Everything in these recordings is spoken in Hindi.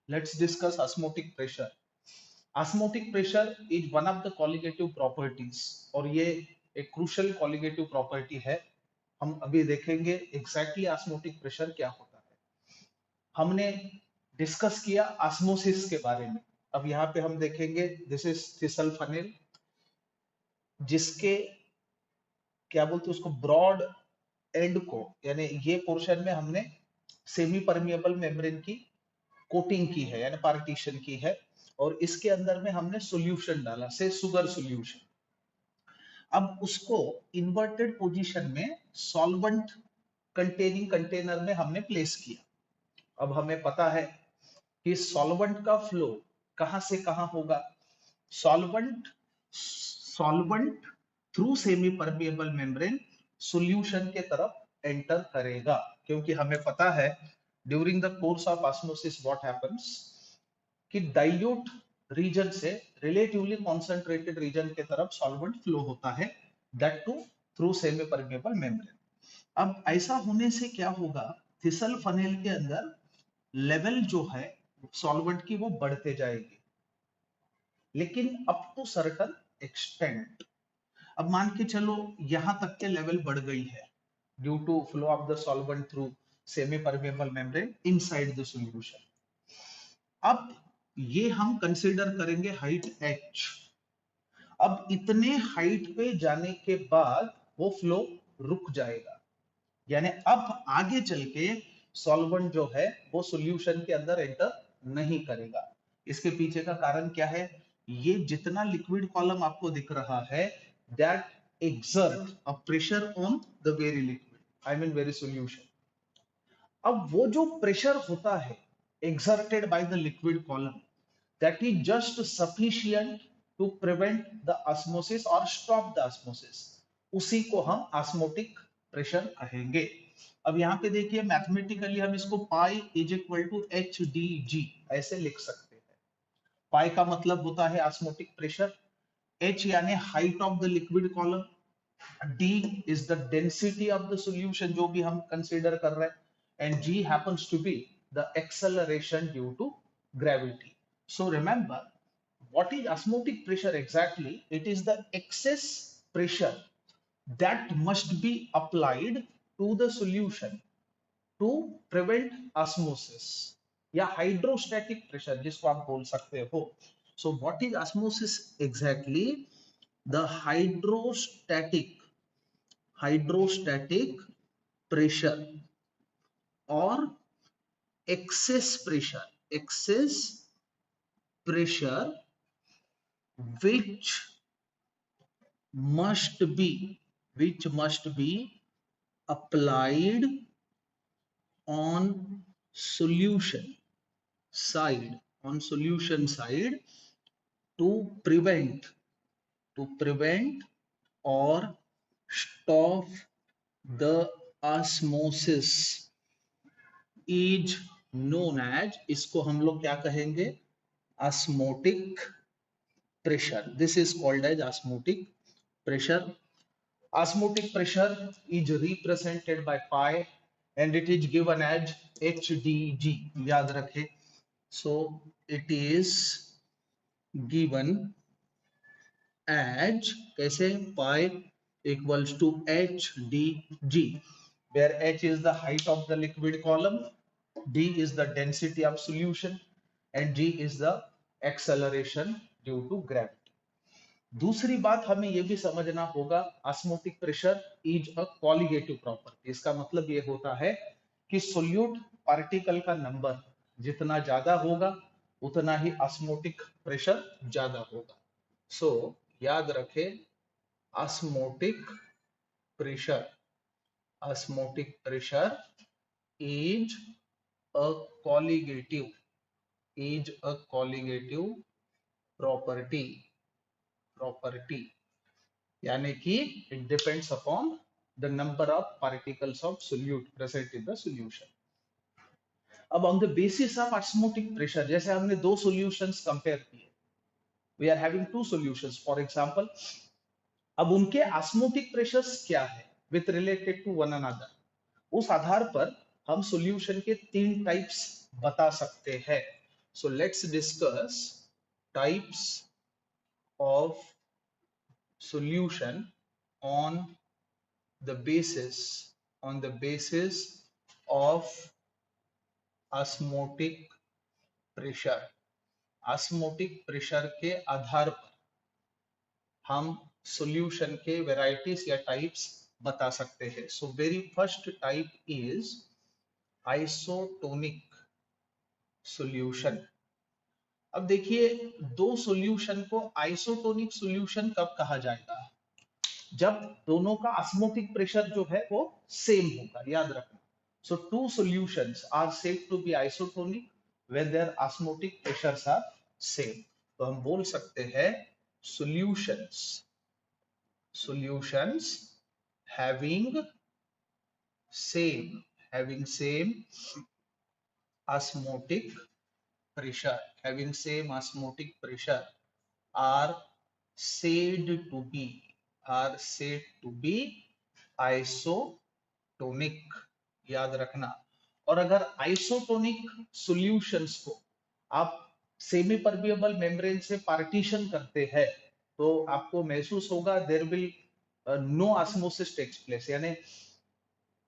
Let's discuss osmotic pressure. Osmotic pressure is one of the colligative properties और ये एक crucial colligative property है. हम अभी देखेंगे exactly osmotic pressure क्या होता है. हमने डिस्कस किया ऑस्मोसिस के बारे में. अब यहाँ पे हम देखेंगे दिस इज थिसल फनेल, जिसके क्या बोलते हैं उसको ब्रॉड एंड को, यानी ये पोर्शन में हमने सेमी परमिएबल मेम्ब्रेन की कोटिंग की है यानी पार्टीशन की है, और इसके अंदर में हमने सॉल्यूशन डाला से शुगर सॉल्यूशन. अब उसको इन्वर्टेड पोजीशन में सॉल्वेंट कंटेनिंग कंटेनर में हमने प्लेस किया. अब हमें पता है कि सॉल्वेंट का फ्लो कहां से कहां होगा. Solvent solvent through semi permeable membrane solution के तरफ एंटर करेगा, क्योंकि हमें पता है during the course of osmosis what happens कि डाइल्यूट रीजन से रिलेटिवली कॉन्सेंट्रेटेड रीजन के तरफ सॉल्वेंट फ्लो होता है, that too through semi permeable membrane. अब ऐसा होने से क्या होगा, थिसल फनेल के अंदर लेवल जो है सॉल्वेंट की वो बढ़ते जाएगी, लेकिन अप टू सर्टन एक्सटेंट. अब मान के चलो यहां तक के लेवल बढ़ गई है due to flow of the solvent through semi permeable membrane inside the solution. अब ये हम कंसीडर करेंगे हाइट h. अब इतने हाइट पे जाने के बाद वो फ्लो रुक जाएगा, यानी अब आगे चल के सॉल्वेंट जो है वो सॉल्यूशन के अंदर एंटर नहीं करेगा. इसके पीछे का कारण क्या है, ये जितना लिक्विड कॉलम आपको दिख रहा है that exert a pressure on the very liquid, I mean very solution. अब वो जो प्रेशर होता है exerted by the liquid column, that is just sufficient to prevent the osmosis or stop the osmosis, उसी को हम osmotic pressure कहेंगे. अब यहाँ पे देखिए मैथमेटिकली हम इसको pi is equal to h d g ऐसे लिख सकते हैं. पाई का मतलब होता है osmotic pressure, h यानी height of the liquid column, d is the density of the solution जो भी हम कंसीडर कर रहे हैं, and g happens to be the acceleration due to gravity. So remember, what is osmotic pressure exactly? It is the excess pressure that must be applied to the solution to prevent osmosis, या हाइड्रोस्टैटिक प्रेशर जिसको आप बोल सकते हो. So what is osmosis exactly? The hydrostatic pressure or excess pressure which must be applied on solution side to prevent or stop the osmosis is known as, इसको हम लोग क्या कहेंगे, osmotic pressure. This is called as osmotic pressure. Osmotic pressure is represented by pi and it is given as HDG. याद रखें. So it is given as कैसे, pi equals to HDG, where H is the height of the liquid column, D is the density of solution, and G is the acceleration due to gravity. दूसरी बात हमें यह भी समझना होगा, osmotic pressure is a colligative property. इसका मतलब यह होता है कि सोल्यूट पार्टिकल का नंबर जितना ज्यादा होगा उतना ही ऑस्मोटिक प्रेशर ज्यादा होगा. सो याद रखें, osmotic pressure is a colligative property, यानी कि it depends upon the number of particles of solute present in the solution. अब on the basis of osmotic pressure, जैसे हमने दो सॉल्यूशंस कंपेयर किए, we are having two solutions for example, अब उनके ऑस्मोटिक प्रेशर्स क्या है with related to one another, उस आधार पर हम सॉल्यूशन के तीन टाइप्स बता सकते हैं. So let's discuss types of solution on the basis of osmotic pressure. osmotic pressure के आधार पर हम सॉल्यूशन के वेराइटीज या टाइप्स बता सकते हैं. So very first type is isotonic solution. अब देखिए, दो सॉल्यूशन को आइसोटोनिक सॉल्यूशन कब कहा जाएगा? जब दोनों का ऑस्मोटिक प्रेशर जो है वो सेम होगा, याद रखना. So two solutions are said to be isotonic when their osmotic pressures are same. तो हम बोल सकते हैं solutions having same osmotic pressure are said to be isotonic. याद रखना. और अगर आइसोटोनिक सॉल्यूशंस को आप सेमी परमिएबल मेम्ब्रेन से पार्टीशन करते हैं तो आपको महसूस होगा there will no osmosis takes place, यानी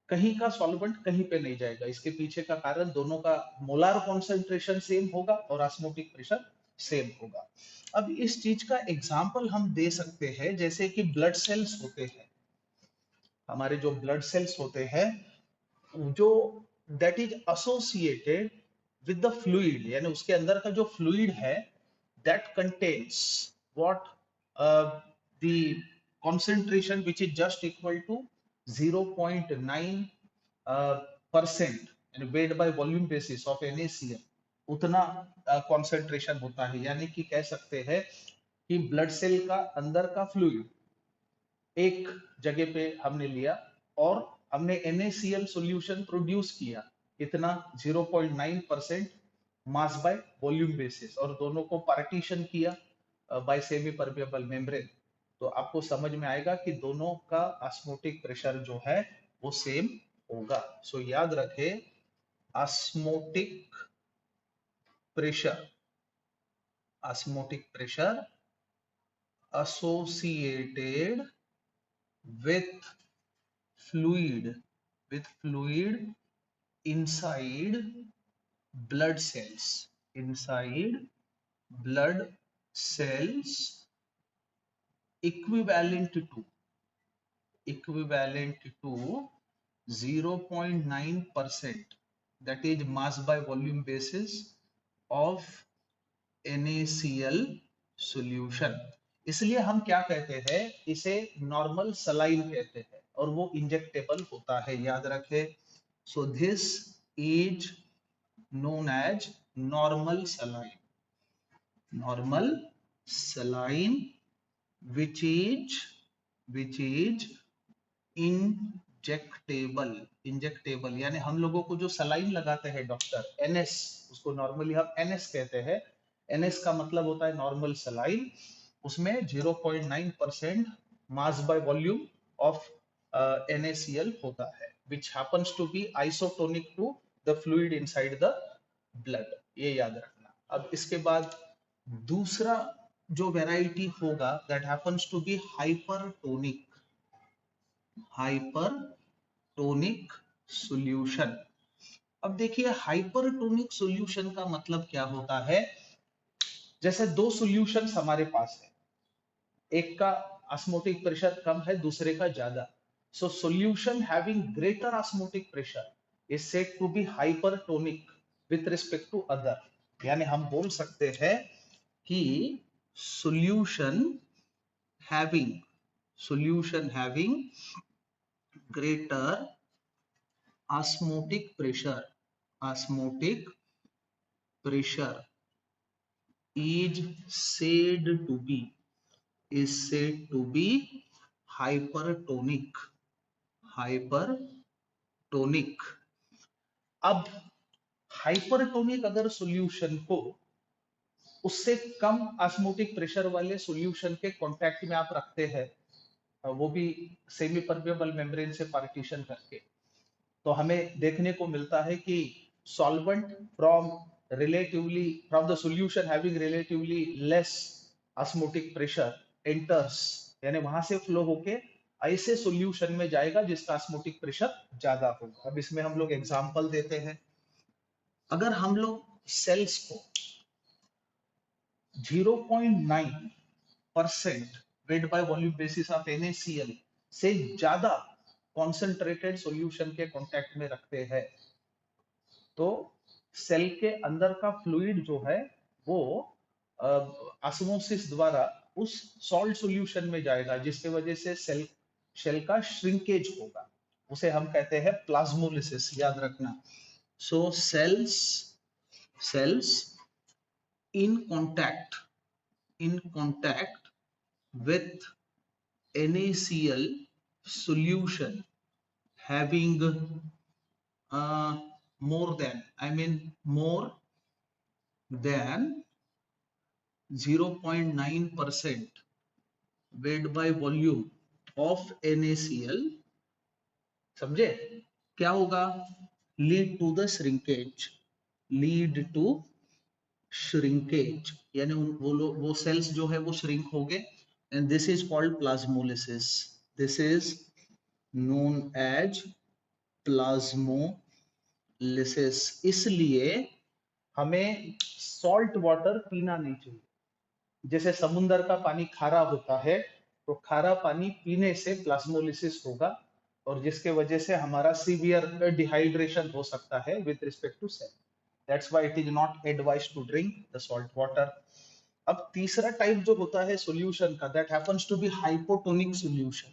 कहीं का सॉल्वेंट कहीं पे नहीं जाएगा. इसके पीछे का कारण दोनों का मोलार कॉन्सेंट्रेशन सेम होगा और ऑस्मोटिक प्रेशर सेम होगा. अब इस चीज का एग्जांपल हम दे सकते हैं, जैसे कि ब्लड सेल्स होते हैं. हमारे जो ब्लड सेल्स होते हैं जो that is associated with the fluid, यानी उसके अंदर का जो फ्लूइड है that contains what the concentration which is just equal to 0.9% and weighed by volume basis of NaCl, उतना concentration होता है. यानी कि कह सकते हैं कि ब्लड सेल का अंदर का फ्लूइड एक जगह पे हमने लिया और हमने NaCl सॉल्यूशन प्रोड्यूस किया, कितना 0.9% मास बाय वॉल्यूम बेसिस, और दोनों को पार्टीशन किया बाय सेमी परमेबल मेम्ब्रेन. तो आपको समझ में आएगा कि दोनों का ऑस्मोटिक प्रेशर जो है वो सेम होगा. सो याद रखें, osmotic pressure associated with fluid inside blood cells equivalent to 0.9%, that is mass by volume basis of NaCl solution. इसलिए हम क्या कहते हैं, इसे नॉर्मल सलाइन कहते हैं और वो इंजेक्टेबल होता है, याद रखें. So this is known as normal saline which is injectable. यानी हम लोगों को जो सलाइन लगाते हैं डॉक्टर, NS, उसको नॉर्मली हम NS कहते हैं. NS का मतलब होता है नॉर्मल सलाइन. उसमें 0.9% mass by volume of NaCl होता है which happens to be isotonic to the fluid inside the blood. ये याद रखना. अब इसके बाद दूसरा जो वैरायटी होगा that happens to be hypertonic solution. अब देखिए हाइपरटोनिक सॉल्यूशन का मतलब क्या होता है. जैसे दो सॉल्यूशंस हमारे पास है, एक का ऑस्मोटिक प्रेशर कम है, दूसरे का ज्यादा. So solution having greater osmotic pressure is said to be hypertonic with respect to other. यानी हम बोल सकते हैं कि solution having greater osmotic pressure is said to be hypertonic. अब हाइपरटोनिक अगर सॉल्यूशन को उससे कम ऑस्मोटिक प्रेशर वाले सॉल्यूशन के कांटेक्ट में आप रखते हैं, वो भी सेमी परमेबल मेम्ब्रेन से पार्टीशन करके, तो हमें देखने को मिलता है कि solvent from relatively from the solution having relatively less osmotic pressure enters, यानी वहां से फ्लो होके ऐसे सॉल्यूशन में जाएगा जिसका osmotic प्रेशर ज्यादा होगा। अब इसमें हम लोग एग्जांपल देते हैं। अगर हम लोग सेल्स को 0.9% weight by volume basis of NaCl से ज्यादा कॉन्सेंट्रेटेड सॉल्यूशन के कांटेक्ट में रखते हैं तो सेल के अंदर का फ्लूइड जो है वो ऑस्मोसिस द्वारा उस सॉल्ट सॉल्यूशन में जाएगा जिसके वजह से सेल का श्रिंकेज होगा, उसे हम कहते हैं प्लाज्मोलिसिस, याद रखना। So cells in contact with NaCl solution having more than 0.9% weight by volume of NaCl, समझे क्या होगा? लीड टू द श्रिंकेज, यानी वो सेल्स जो है वो श्रिंक हो गए and this is called plasmolysis. This is known as plasmolysis. इसलिए हमें सॉल्ट वाटर पीना नहीं चाहिए। जैसे समुद्र का पानी खारा होता है तो खारा पानी पीने से प्लाज्मोलिसिस होगा और जिसके वजह से हमारा सीवियर डिहाइड्रेशन हो सकता है with respect to cell. That's why it is not advised to drink the salt water. अब तीसरा टाइप जो होता है सॉल्यूशन का, that happens to be hypotonic solution.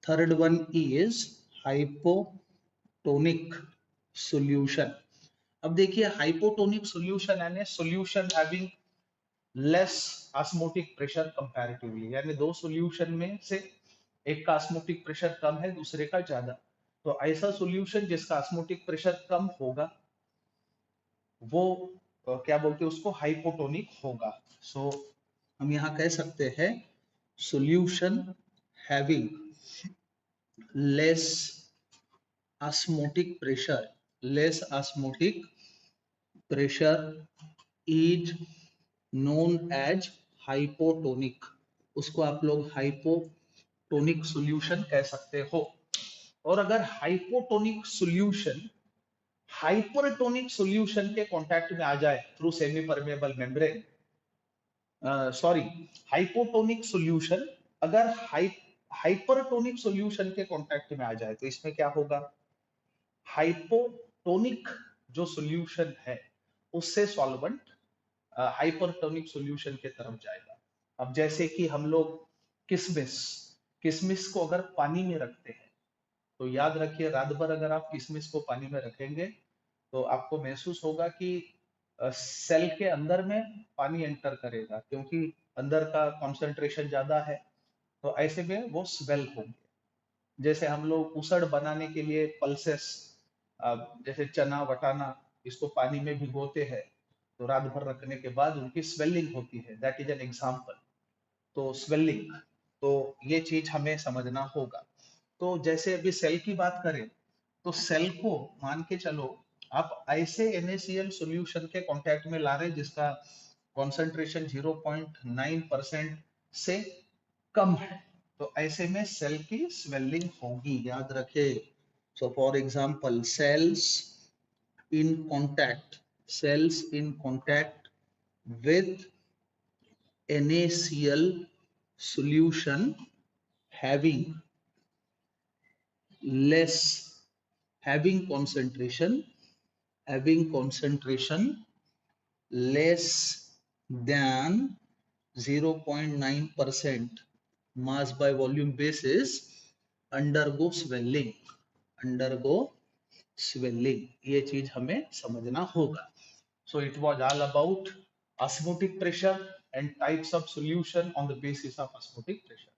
Third one is hypotonic solution. अब देखिए हाइपोटोनिक सॉल्यूशन यानी solution having less osmotic pressure comparatively, यानी दो सॉल्यूशन में से एक का ऑस्मोटिक प्रेशर कम है दूसरे का ज्यादा, तो ऐसा सॉल्यूशन जिसका ऑस्मोटिक प्रेशर कम होगा वो क्या बोलते हैं उसको, हाइपोटोनिक होगा। सो हम यहाँ कह सकते हैं solution having less osmotic pressure is known as hypotonic. उसको आप लोग हाइपोटोनिक सॉल्यूशन कह सकते हो। और अगर हाइपोटोनिक सॉल्यूशन हाइपरटोनिक सॉल्यूशन के कांटेक्ट में आ जाए through semi permeable membrane, sorry, hypotonic solution अगर हाइपरटोनिक सॉल्यूशन के कांटेक्ट में आ जाए तो इसमें क्या होगा? हाइपोटोनिक जो सॉल्यूशन है उससे सॉल्वेंट हाइपरटोनिक सॉल्यूशन के तरफ जाएगा। अब जैसे कि हम लोग किशमिश को अगर पानी में रखते हैं तो याद रखिए रात भर अगर आप किशमिश को पानी में रखेंगे तो आपको महसूस होगा कि सेल के अंदर में पानी एंटर करेगा क्योंकि अंदर का कॉन्सेंट्रेशन ज्यादा है, तो ऐसे में वो स्वेल होंगे। जैसे हम लोग उसड़ बनाने के लिए पल्सेस, जैसे चना वटाना, इसको पानी में भिगोते हैं तो रात भर रखने के बाद उनकी स्वेलिंग होती है, दैट इज एन एग्जांपल। तो स्वेलिंग, तो ये चीज हमें समझना होगा। तो जैसे अभी सेल की बात करें तो सेल को मान के चलो आप ऐसे NaCl सॉल्यूशन के कांटेक्ट में ला रहे जिसका कॉन्सेंट्रेशन 0.9% से कम है, तो ऐसे में सेल की स्वेलिंग होगी, याद रखे। So for example in cells in contact with NaCl solution having concentration less than 0.9% mass by volume basis undergo swelling। ये चीज हमें समझना होगा। So it was all about osmotic pressure and types of solution on the basis of osmotic pressure.